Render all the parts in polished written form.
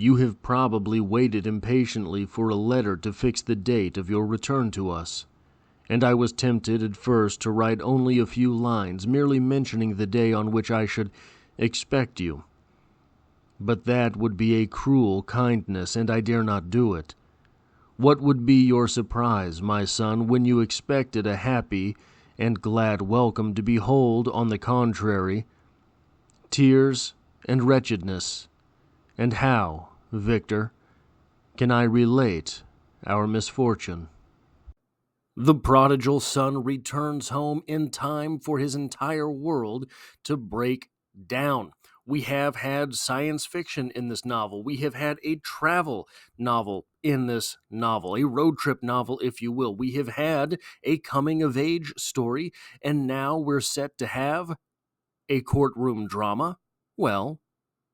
You have probably waited impatiently for a letter to fix the date of your return to us, and I was tempted at first to write only a few lines, merely mentioning the day on which I should expect you. But that would be a cruel kindness, and I dare not do it. What would be your surprise, my son, when you expected a happy and glad welcome to behold, on the contrary, tears and wretchedness? And how, Victor, can I relate our misfortune? The prodigal son returns home in time for his entire world to break down. We have had science fiction in this novel. We have had a travel novel in this novel, a road trip novel, if you will. We have had a coming-of-age story, and now we're set to have a courtroom drama. Well,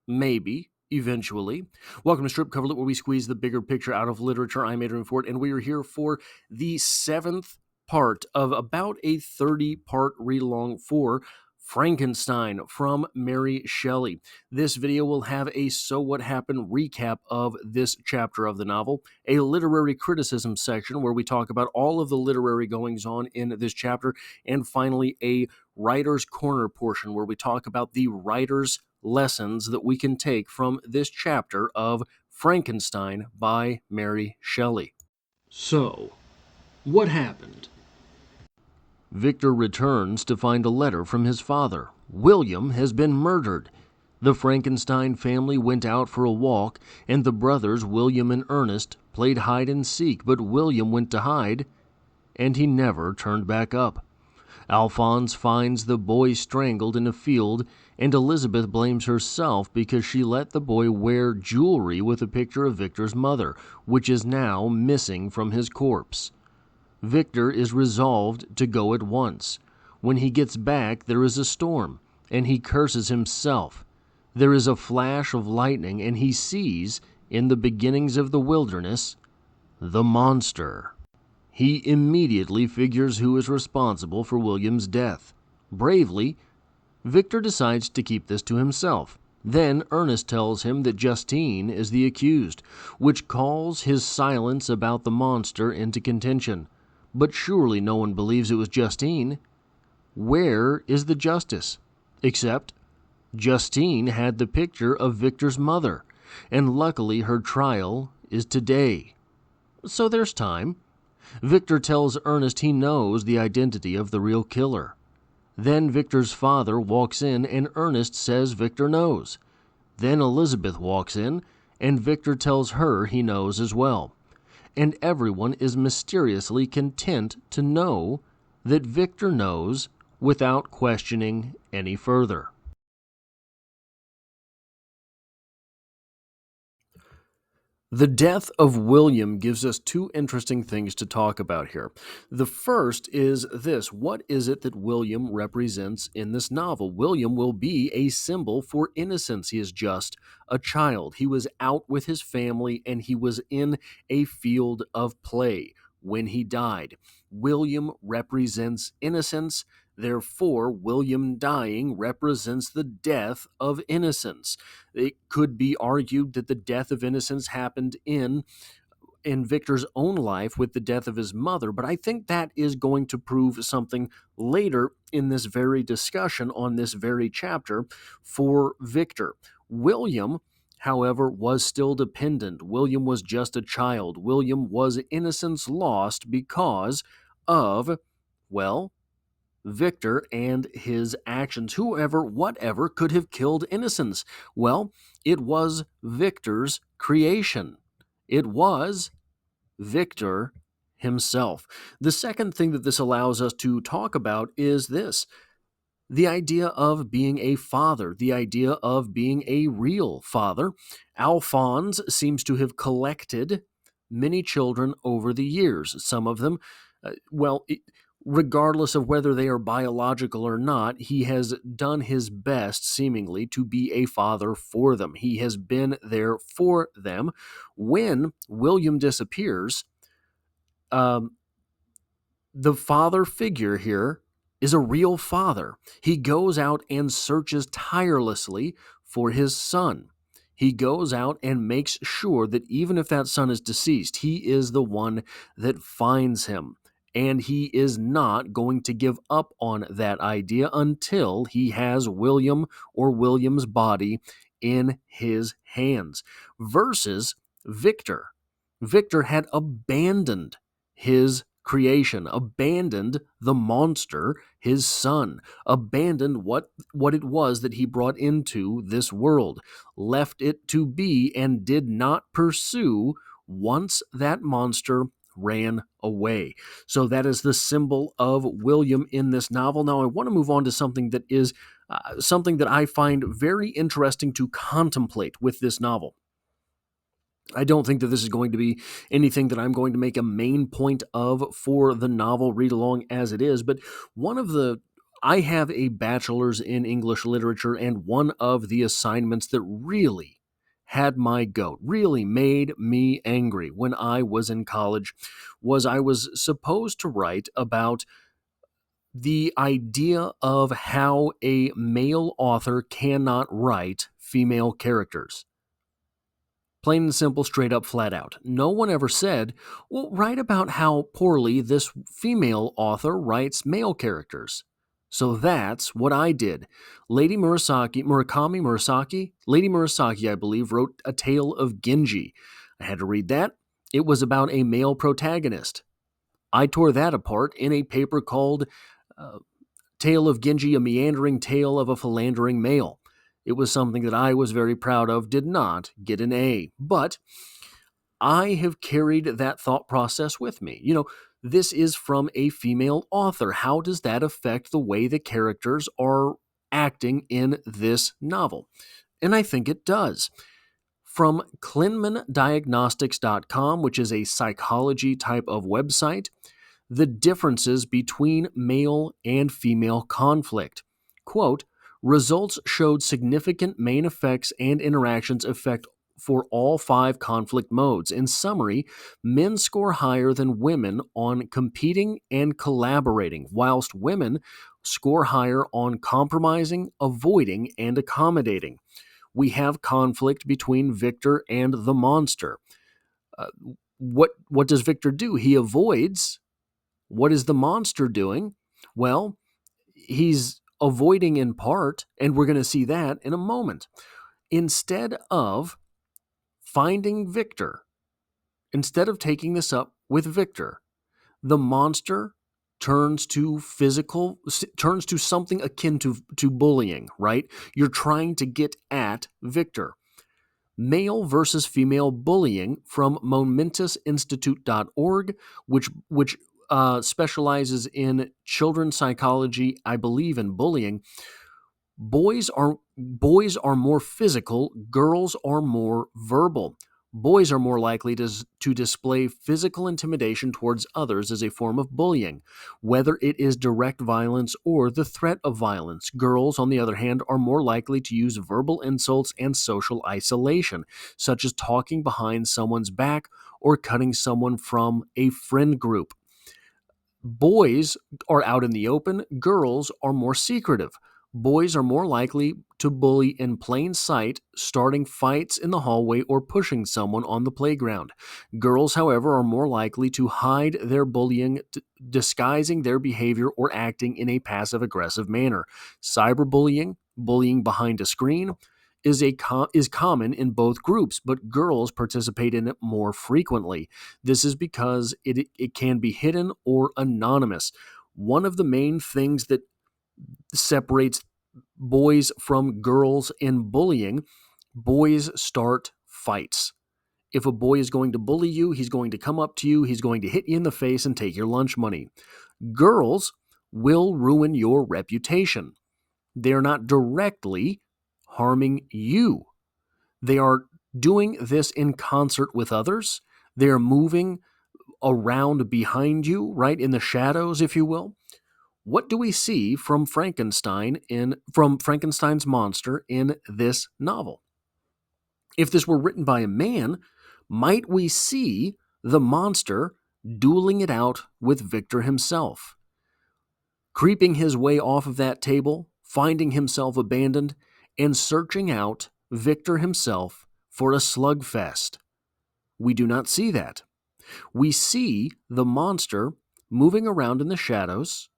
maybe, eventually. Welcome to Strip Cover Lit, where we squeeze the bigger picture out of literature. I'm Adrian Ford, and we are here for the 7th part of about a 30-part read-along for Frankenstein from Mary Shelley. This video will have a So What Happened recap of this chapter of the novel, a literary criticism section where we talk about all of the literary goings-on in this chapter, and finally a Writer's Corner portion where we talk about the writer's lessons that we can take from this chapter of Frankenstein by Mary Shelley. So, what happened? Victor returns to find a letter from his father. William has been murdered. The Frankenstein family went out for a walk, and the brothers, William and Ernest, played hide and seek, but William went to hide, and he never turned back up. Alphonse finds the boy strangled in a field, and Elizabeth blames herself because she let the boy wear jewelry with a picture of Victor's mother, which is now missing from his corpse. Victor is resolved to go at once. When he gets back, there is a storm, and he curses himself. There is a flash of lightning, and he sees, in the beginnings of the wilderness, the monster. He immediately figures who is responsible for William's death. Bravely, Victor decides to keep this to himself. Then Ernest tells him that Justine is the accused, which calls his silence about the monster into contention. But surely no one believes it was Justine. Where is the justice? Except Justine had the picture of Victor's mother, and luckily her trial is today. So there's time. Victor tells Ernest he knows the identity of the real killer. Then Victor's father walks in, and Ernest says Victor knows. Then Elizabeth walks in, and Victor tells her he knows as well. And everyone is mysteriously content to know that Victor knows without questioning any further. The death of William gives us two interesting things to talk about here. The first is this: what is it that William represents in this novel? William will be a symbol for innocence. He is just a child. He was out with his family, and he was in a field of play when he died. William represents innocence. Therefore, William dying represents the death of innocence. It could be argued that the death of innocence happened in Victor's own life with the death of his mother, but I think that is going to prove something later in this very discussion on this very chapter for Victor. William, however, was still dependent. William was just a child. William was innocence lost because of, well, Victor and his actions. Whoever, whatever, could have killed innocence? Well, it was Victor's creation. It was Victor himself. The second thing that this allows us to talk about is this: the idea of being a father, the idea of being a real father. Alphonse seems to have collected many children over the years. Some of them, regardless of whether they are biological or not, he has done his best, seemingly, to be a father for them. He has been there for them. When William disappears, the father figure here is a real father. He goes out and searches tirelessly for his son. He goes out and makes sure that even if that son is deceased, he is the one that finds him. And he is not going to give up on that idea until he has William or William's body in his hands. Versus Victor. Victor had abandoned his creation, abandoned the monster, his son, abandoned what it was that he brought into this world, left it to be, and did not pursue once that monster ran away. So that is the symbol of William in this novel. Now I want to move on to something that is something that I find very interesting to contemplate with this novel. I don't think that this is going to be anything that I'm going to make a main point of for the novel read along as it is, but I have a bachelor's in English literature, and one of the assignments that really had my goat, really made me angry when I was in college, was I was supposed to write about the idea of how a male author cannot write female characters. Plain and simple, straight up, flat out. No one ever said, well, write about how poorly this female author writes male characters. So that's what I did. Lady Murakami, I believe, wrote A Tale of Genji. I had to read that. It was about a male protagonist. I tore that apart in a paper called Tale of Genji, A Meandering Tale of a Philandering Male. It was something that I was very proud of, did not get an A. But I have carried that thought process with me. This is from a female author. How does that affect the way the characters are acting in this novel? And I think it does. From KlinmanDiagnostics.com, which is a psychology type of website, the differences between male and female conflict. Quote, results showed significant main effects and interactions effect for all 5 conflict modes. In summary, men score higher than women on competing and collaborating, whilst women score higher on compromising, avoiding, and accommodating. We have conflict between Victor and the monster. What does Victor do? He avoids. What is the monster doing? Well, he's avoiding in part, and we're going to see that in a moment. Instead of finding Victor, instead of taking this up with Victor, the monster turns to something akin to bullying, right? You're trying to get at Victor. Male versus female bullying from momentusinstitute.org, which specializes in children's psychology, I believe in bullying. Boys are more physical, girls are more verbal. Boys are more likely to display physical intimidation towards others as a form of bullying, whether it is direct violence or the threat of violence. Girls, on the other hand, are more likely to use verbal insults and social isolation, such as talking behind someone's back or cutting someone from a friend group. Boys are out in the open, girls are more secretive. Boys are more likely to bully in plain sight, starting fights in the hallway or pushing someone on the playground. Girls, however, are more likely to hide their bullying, disguising their behavior or acting in a passive-aggressive manner. Cyberbullying, bullying behind a screen, is common in both groups, but girls participate in it more frequently. This is because it can be hidden or anonymous. One of the main things that separates boys from girls in bullying, boys start fights. If a boy is going to bully you, he's going to come up to you, he's going to hit you in the face and take your lunch money. Girls will ruin your reputation. They're not directly harming you. They are doing this in concert with others. They're moving around behind you, right in the shadows, if you will. What do we see from Frankenstein's monster in this novel? If this were written by a man, might we see the monster dueling it out with Victor himself, creeping his way off of that table, finding himself abandoned, and searching out Victor himself for a slugfest. We do not see that. We see the monster moving around in the shadows,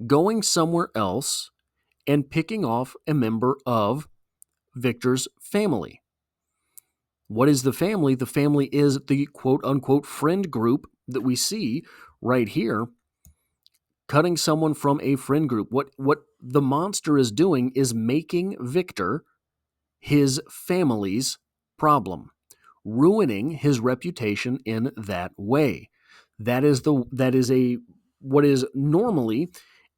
going somewhere else, and picking off a member of Victor's family. What is the family? The family is the quote-unquote friend group that we see right here, cutting someone from a friend group. What the monster is doing is making Victor his family's problem, ruining his reputation in that way. That is what is normally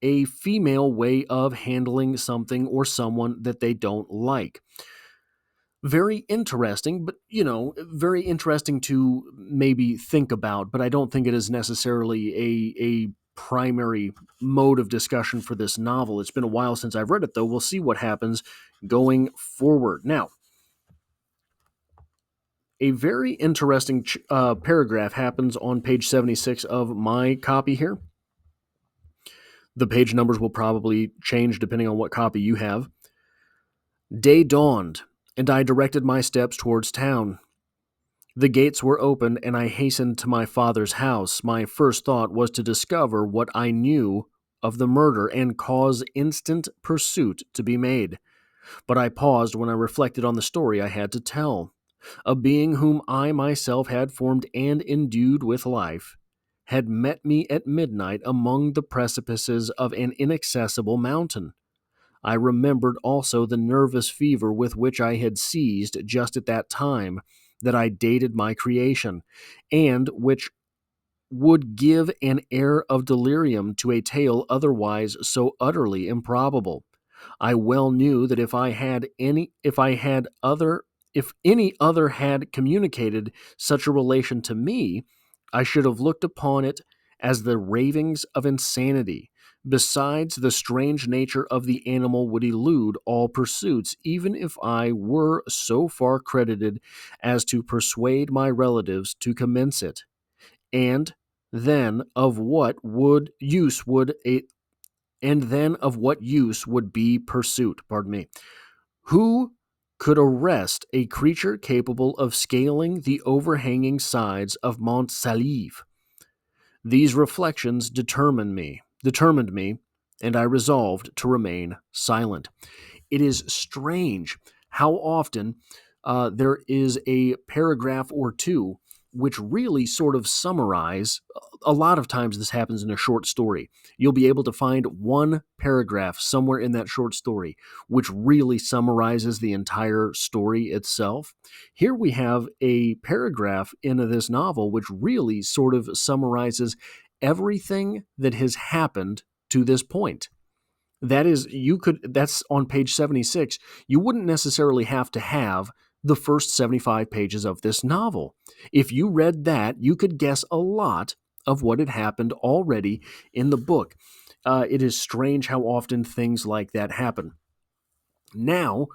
a female way of handling something or someone that they don't like. Very interesting, but very interesting to maybe think about, but I don't think it is necessarily a primary mode of discussion for this novel. It's been a while since I've read it, though. We'll see what happens going forward. Now, a very interesting paragraph happens on page 76 of my copy here. The page numbers will probably change depending on what copy you have. Day dawned, and I directed my steps towards town. The gates were open, and I hastened to my father's house. My first thought was to discover what I knew of the murder and cause instant pursuit to be made. But I paused when I reflected on the story I had to tell. A being whom I myself had formed and endued with life had met me at midnight among the precipices of an inaccessible mountain. I remembered also the nervous fever with which I had seized just at that time that I dated my creation, and which would give an air of delirium to a tale otherwise so utterly improbable. I well knew that if any other had communicated such a relation to me, I should have looked upon it as the ravings of insanity. Besides, the strange nature of the animal would elude all pursuits, even if I were so far credited as to persuade my relatives to commence it. And then of what use would be pursuit? Pardon me. Who could arrest a creature capable of scaling the overhanging sides of Mont Saleve? These reflections determined me, and I resolved to remain silent. It is strange how often there is a paragraph or two which really sort of summarize. A lot of times this happens in a short story. You'll be able to find one paragraph somewhere in that short story which really summarizes the entire story itself. Here we have a paragraph in this novel which really sort of summarizes everything that has happened to this point. That's on page 76. You wouldn't necessarily have to have the first 75 pages of this novel. If you read that, you could guess a lot of what had happened already in the book. It is strange how often things like that happen. Now,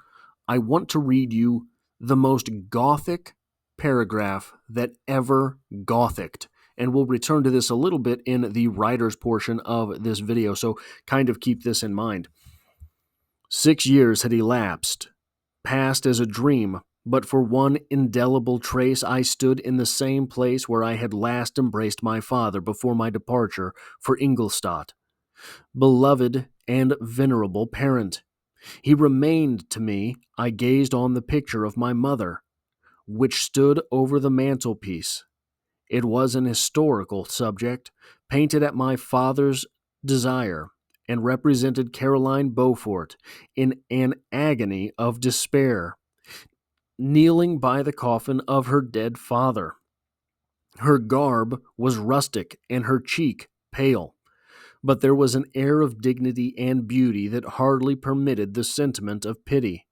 I want to read you the most gothic paragraph that ever gothicked. And we'll return to this a little bit in the writer's portion of this video, so kind of keep this in mind. 6 years had elapsed, passed as a dream, but for one indelible trace I stood in the same place where I had last embraced my father before my departure for Ingolstadt. Beloved and venerable parent, he remained to me. I gazed on the picture of my mother, which stood over the mantelpiece. It was an historical subject, painted at my father's desire, and represented Caroline Beaufort in an agony of despair, kneeling by the coffin of her dead father. Her garb was rustic and her cheek pale, but there was an air of dignity and beauty that hardly permitted the sentiment of pity.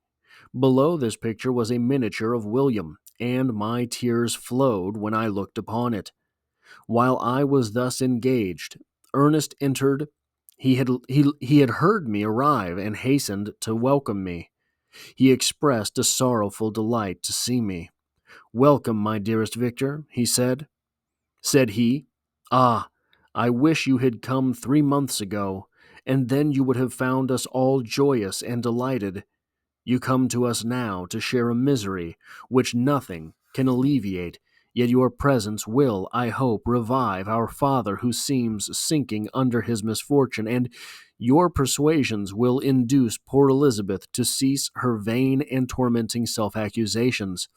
Below this picture was a miniature of William, and my tears flowed when I looked upon it. While I was thus engaged, Ernest entered. He had heard me arrive and hastened to welcome me. He expressed a sorrowful delight to see me. "Welcome, my dearest Victor," he said. Said he, "Ah, I wish you had come 3 months ago, and then you would have found us all joyous and delighted. You come to us now to share a misery which nothing can alleviate, yet your presence will, I hope, revive our father who seems sinking under his misfortune, and your persuasions will induce poor Elizabeth to cease her vain and tormenting self-accusations.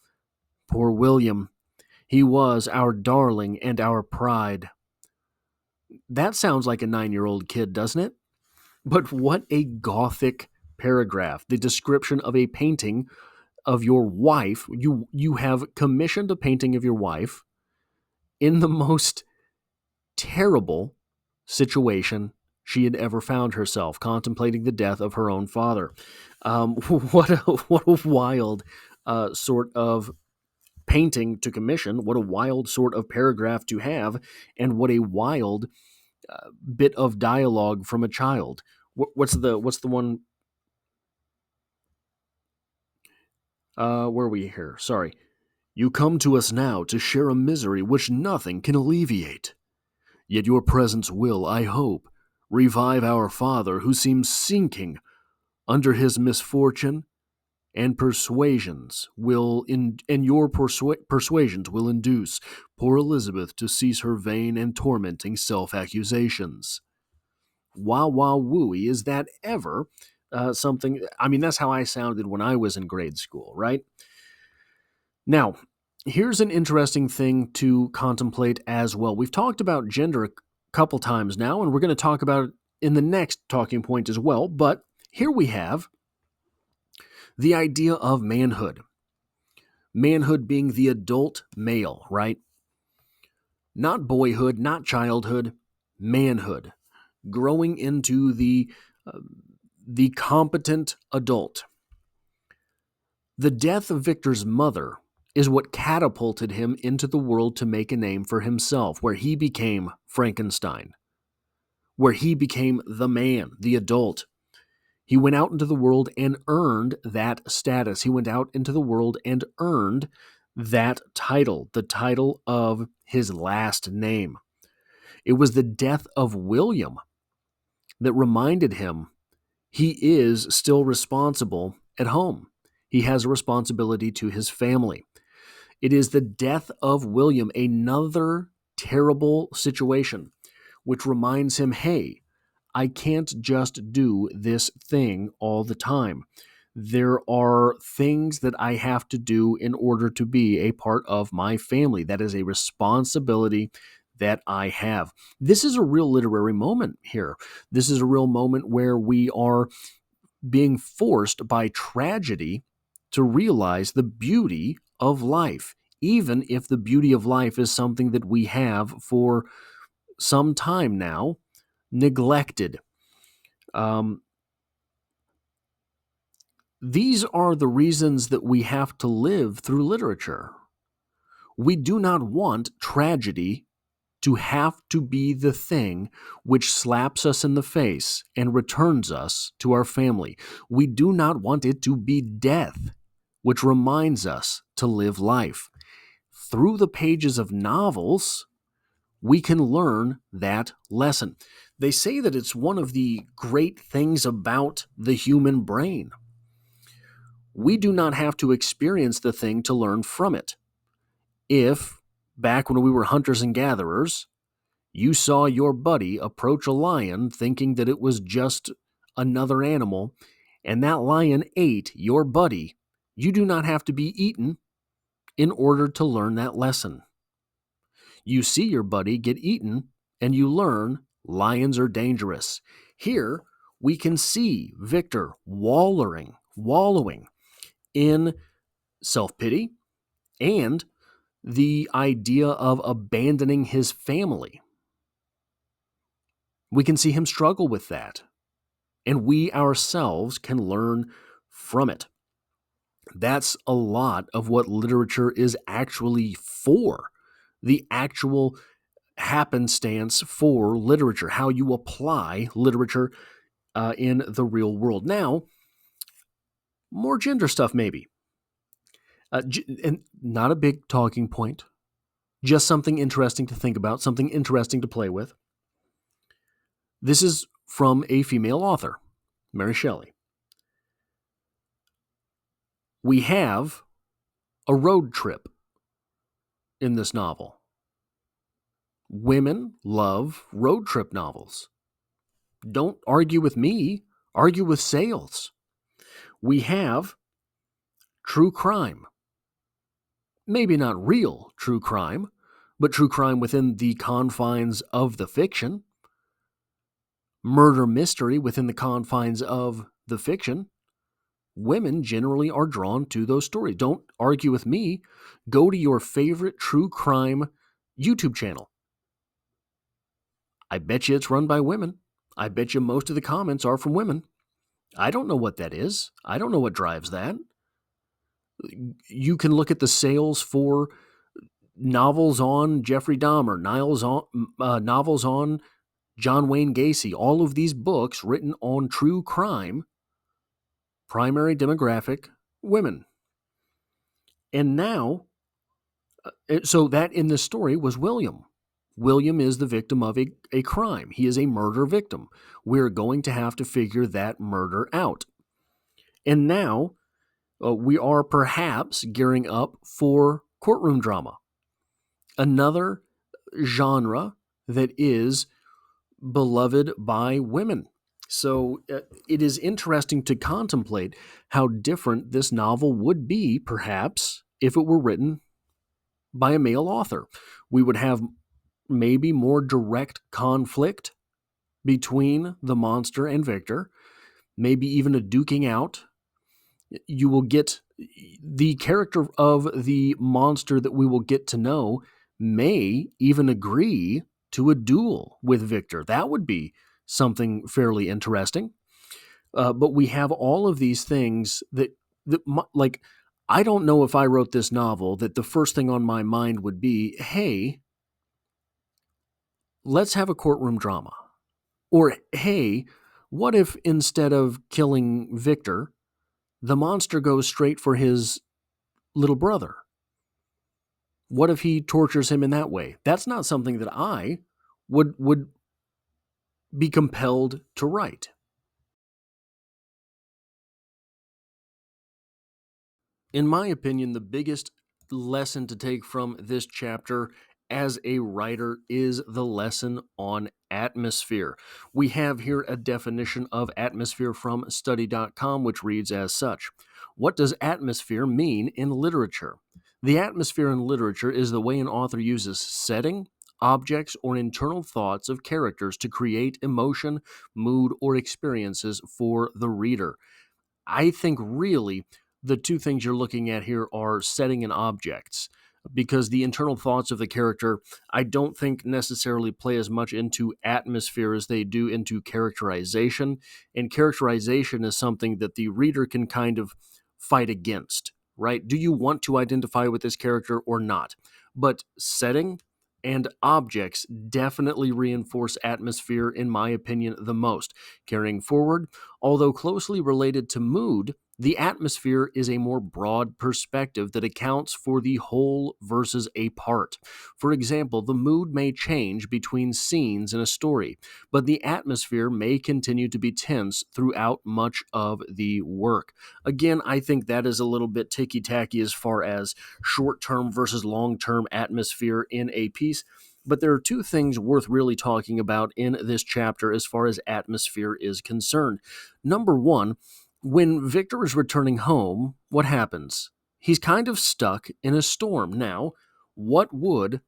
Poor William! He was our darling and our pride. That sounds like a 9-year-old kid, doesn't it? But what a Gothic paragraph. The description of a painting of your wife. You have commissioned a painting of your wife in the most terrible situation she had ever found herself, contemplating the death of her own father. What a wild sort of painting to commission. What a wild sort of paragraph to have, and what a wild bit of dialogue from a child. What's the one? Where are we here? Sorry. You come to us now to share a misery which nothing can alleviate. Yet your presence will, I hope, revive our father who seems sinking under his misfortune, and persuasions will persuasions will induce poor Elizabeth to cease her vain and tormenting self-accusations. Wow, wow, wooey. Is that ever something? I mean, that's how I sounded when I was in grade school, right? Now, here's an interesting thing to contemplate as well. We've talked about gender a couple times now, and we're going to talk about it in the next talking point as well. But here we have the idea of manhood. Manhood being the adult male, right? Not boyhood, not childhood, manhood. Growing into the competent adult. The death of Victor's mother is what catapulted him into the world to make a name for himself, where he became Frankenstein, where he became the man, the adult. He went out into the world and earned that status. He went out into the world and earned that title, the title of his last name. It was the death of William that reminded him he is still responsible at home. He has a responsibility to his family. It is the death of William, another terrible situation, which reminds him, hey, I can't just do this thing all the time. There are things that I have to do in order to be a part of my family. That is a responsibility that I have. This is a real literary moment here. This is a real moment where we are being forced by tragedy to realize the beauty of life, even if the beauty of life is something that we have for some time now neglected. These are the reasons that we have to live through literature. We do not want tragedy to have to be the thing which slaps us in the face and returns us to our family. We do not want it to be death, which reminds us to live life. Through the pages of novels, we can learn that lesson. They say that it's one of the great things about the human brain. We do not have to experience the thing to learn from it. If, back when we were hunters and gatherers, you saw your buddy approach a lion thinking that it was just another animal, and that lion ate your buddy, you do not have to be eaten in order to learn that lesson. You see your buddy get eaten, and you learn lions are dangerous. Here, we can see Victor wallowing in self-pity and the idea of abandoning his family. We can see him struggle with that, and we ourselves can learn from it. That's a lot of what literature is actually for, the actual happenstance for literature, how you apply literature in the real world. Now, more gender stuff maybe. And not a big talking point, just something interesting to think about, something interesting to play with. This is from a female author, Mary Shelley. We have a road trip in this novel. Women love road trip novels. Don't argue with me, argue with sales. We have true crime. Maybe not real true crime, but true crime within the confines of the fiction. Murder mystery within the confines of the fiction. Women generally are drawn to those stories. Don't argue with me. Go to your favorite true crime YouTube channel. I bet you it's run by women. I bet you most of the comments are from women. I don't know what that is. I don't know what drives that. You can look at the sales for novels on Jeffrey Dahmer, novels on John Wayne Gacy, all of these books written on true crime, primary demographic, women. And now, so that in this story was William. William is the victim of a crime. He is a murder victim. We're going to have to figure that murder out. And now we are perhaps gearing up for courtroom drama, another genre that is beloved by women. So it is interesting to contemplate how different this novel would be, perhaps, if it were written by a male author. We would have maybe more direct conflict between the monster and Victor, maybe even a duking out. You will get the character of the monster that we will get to know may even agree to a duel with Victor. That would be something fairly interesting. But we have all of these things that like, I don't know if I wrote this novel that the first thing on my mind would be, hey, let's have a courtroom drama. Or, hey, what if instead of killing Victor, the monster goes straight for his little brother? What if he tortures him in that way? That's not something that I would be compelled to write. In my opinion, the biggest lesson to take from this chapter as a writer is the lesson on atmosphere. We have here a definition of atmosphere from study.com, which reads as such: what does atmosphere mean in literature? The atmosphere in literature is the way an author uses setting, objects, or internal thoughts of characters to create emotion, mood, or experiences for the reader. I think really the two things you're looking at here are setting and objects, because the internal thoughts of the character, I don't think necessarily play as much into atmosphere as they do into characterization. And characterization is something that the reader can kind of fight against, right? Do you want to identify with this character or not? But setting and objects definitely reinforce atmosphere, in my opinion, the most. Carrying forward, although closely related to mood, the atmosphere is a more broad perspective that accounts for the whole versus a part. For example, the mood may change between scenes in a story, but the atmosphere may continue to be tense throughout much of the work. Again, I think that is a little bit ticky-tacky as far as short-term versus long-term atmosphere in a piece. But there are two things worth really talking about in this chapter as far as atmosphere is concerned. Number one, when Victor is returning home, what happens? He's kind of stuck in a storm. Now, what would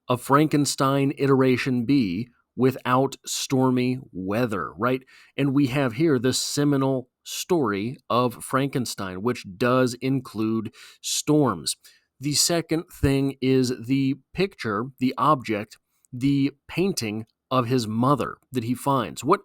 a Frankenstein iteration be without stormy weather, right? And we have here the seminal story of Frankenstein, which does include storms. The second thing is the picture, the object, the painting of his mother that he finds. What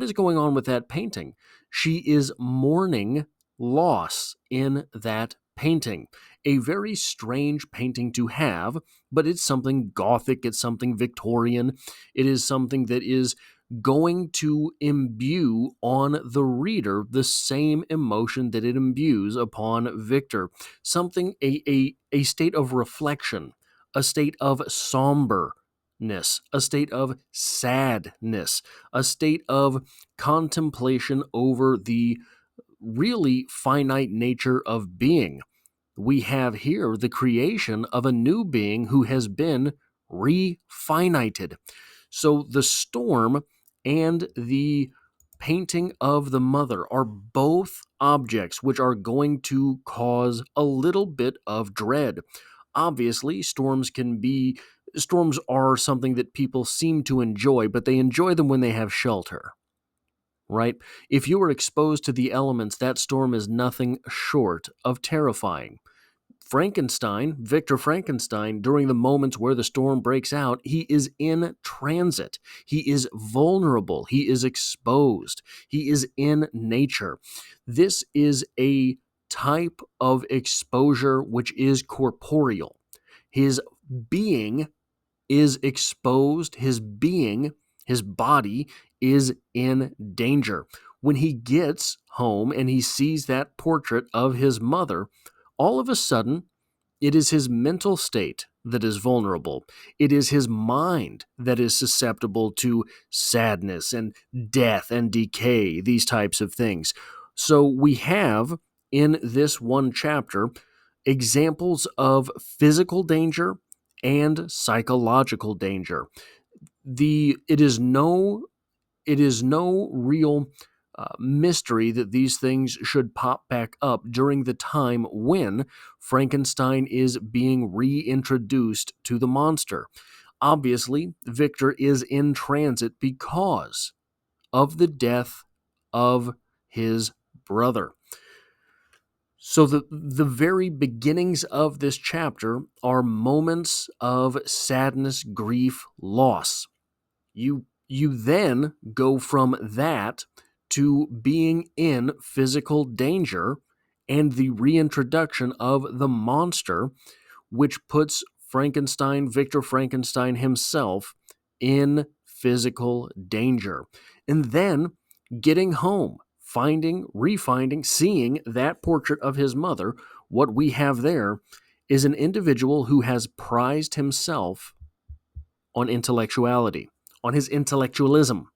is going on with that painting? She is mourning loss in that painting. A very strange painting to have, but it's something Gothic, it's something Victorian, it is something that is going to imbue on the reader the same emotion that it imbues upon Victor. Something, a state of reflection, a state of somberness, a state of sadness, a state of contemplation over the really finite nature of being. We have here the creation of a new being who has been refinited. So the storm and the painting of the mother are both objects which are going to cause a little bit of dread. Obviously, storms are something that people seem to enjoy, but they enjoy them when they have shelter, right? If you are exposed to the elements, that storm is nothing short of terrifying. Victor Frankenstein, during the moments where the storm breaks out, he is in transit. He is vulnerable. He is exposed. He is in nature. This is a type of exposure which is corporeal. His being is exposed. His body is in danger. When he gets home and he sees that portrait of his mother, all of a sudden, it is his mental state that is vulnerable. It is his mind that is susceptible to sadness and death and decay, these types of things. So we have in this one chapter examples of physical danger and psychological danger. It is no real mystery that these things should pop back up during the time when Frankenstein is being reintroduced to the monster. Obviously, Victor is in transit because of the death of his brother. So the very beginnings of this chapter are moments of sadness, grief, loss. You then go from that to being in physical danger and the reintroduction of the monster, which puts Victor Frankenstein himself, in physical danger. And then getting home, seeing that portrait of his mother. What we have there is an individual who has prized himself on intellectuality, on his intellectualism,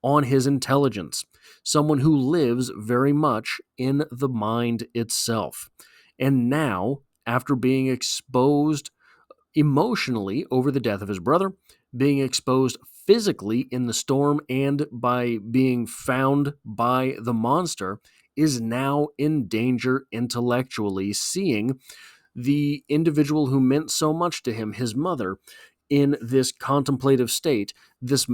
on his intelligence, someone who lives very much in the mind itself. And now, after being exposed emotionally over the death of his brother, being exposed physically in the storm, and by being found by the monster, is now in danger intellectually, seeing the individual who meant so much to him, his mother, in this contemplative state, this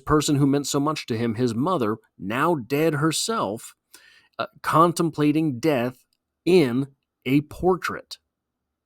person who meant so much to him, his mother, now dead herself, contemplating death in a portrait.